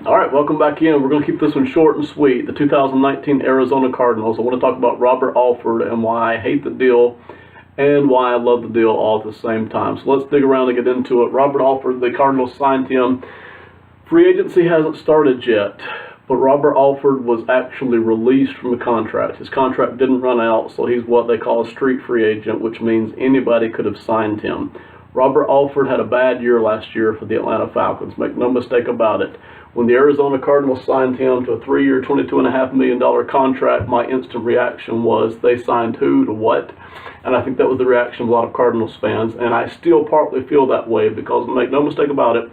All right, welcome back in. We're going to keep this one short and sweet. The 2019 Arizona Cardinals. I want to talk about Robert Alford and why I hate the deal and why I love the deal all at the same time. So let's dig around and get into it. Robert Alford, the Cardinals signed him. Free agency hasn't started yet, but Robert Alford was actually released from the contract. His contract didn't run out, so he's what they call a street free agent, which means anybody could have signed him. Robert Alford had a bad year last year for the Atlanta Falcons. Make no mistake about it. When the Arizona Cardinals signed him to a 3-year, $22.5 million contract, my instant reaction was, they signed who to what? And I think that was the reaction of a lot of Cardinals fans. And I still partly feel that way because, make no mistake about it,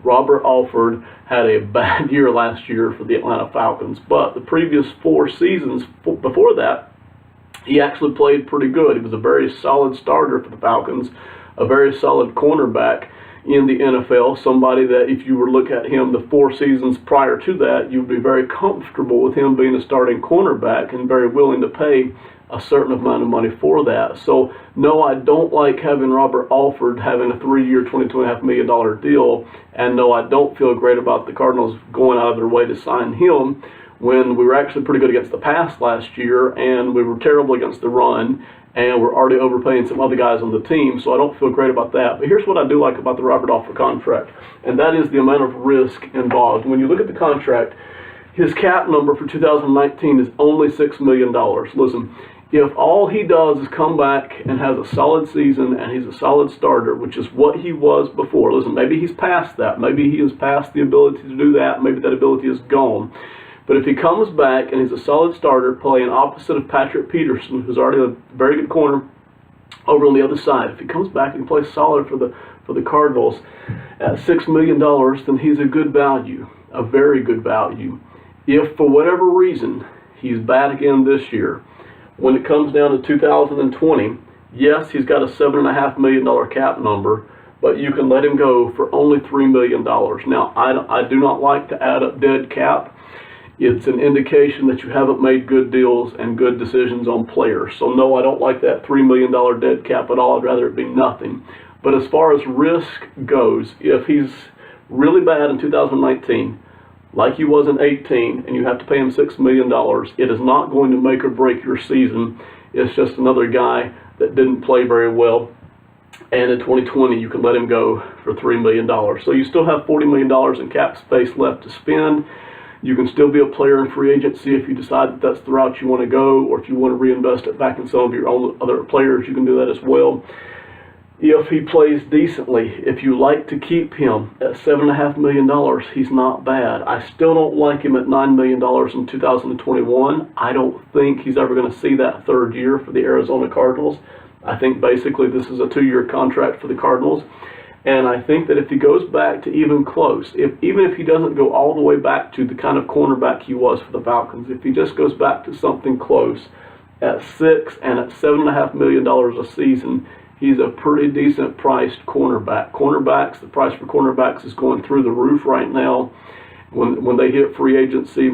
Robert Alford had a bad year last year for the Atlanta Falcons. But the previous 4 seasons before that, he actually played pretty good. He was a very solid starter for the Falcons, a very solid cornerback in the NFL, somebody that if you were to look at him the 4 seasons prior to that, you'd be very comfortable with him being a starting cornerback and very willing to pay a certain amount of money for that. So, no, I don't like having Robert Alford having a 3-year, $22.5 million deal, and no, I don't feel great about the Cardinals going out of their way to sign him when we were actually pretty good against the pass last year, and we were terrible against the run, and we're already overpaying some other guys on the team, so I don't feel great about that. But here's what I do like about the Robert Alford contract, and that is the amount of risk involved. When you look at the contract, his cap number for 2019 is only $6 million. Listen, if all he does is come back and has a solid season and he's a solid starter, which is what he was before, listen, maybe he's past that. Maybe he has passed the ability to do that. Maybe that ability is gone. But if he comes back and he's a solid starter playing opposite of Patrick Peterson, who's already a very good corner over on the other side, if he comes back and plays solid for the Cardinals at $6 million, then he's a good value, a very good value. If for whatever reason he's bad again this year, when it comes down to 2020, yes, he's got a $7.5 million cap number, but you can let him go for only $3 million. Now, I do not like to add up dead cap. It's an indication that you haven't made good deals and good decisions on players. So no, I don't like that $3 million dead cap at all. I'd rather it be nothing. But as far as risk goes, if he's really bad in 2019, like he was in 18, and you have to pay him $6 million, it is not going to make or break your season. It's just another guy that didn't play very well. And in 2020, you can let him go for $3 million. So you still have $40 million in cap space left to spend. You can still be a player in free agency if you decide that that's the route you want to go, or if you want to reinvest it back in some of your own other players, you can do that as well. If he plays decently, if you like to keep him at $7.5 million, he's not bad. I still don't like him at $9 million in 2021. I don't think he's ever going to see that 3rd year for the Arizona Cardinals. I think basically this is a 2-year contract for the Cardinals. And I think that if he goes back to even close, even if he doesn't go all the way back to the kind of cornerback he was for the Falcons, if he just goes back to something close at $6 and at $7.5 million a season, he's a pretty decent priced cornerback. The price for cornerbacks is going through the roof right now. When they hit free agency,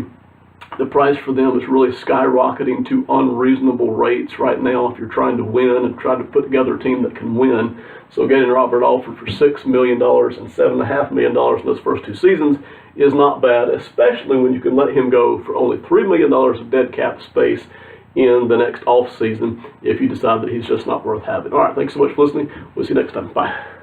the price for them is really skyrocketing to unreasonable rates right now if you're trying to win and try to put together a team that can win. So getting Robert Alford for $6 million and $7.5 million in those first 2 seasons is not bad, especially when you can let him go for only $3 million of dead cap space in the next off season if you decide that he's just not worth having. All right, thanks so much for listening. We'll see you next time. Bye.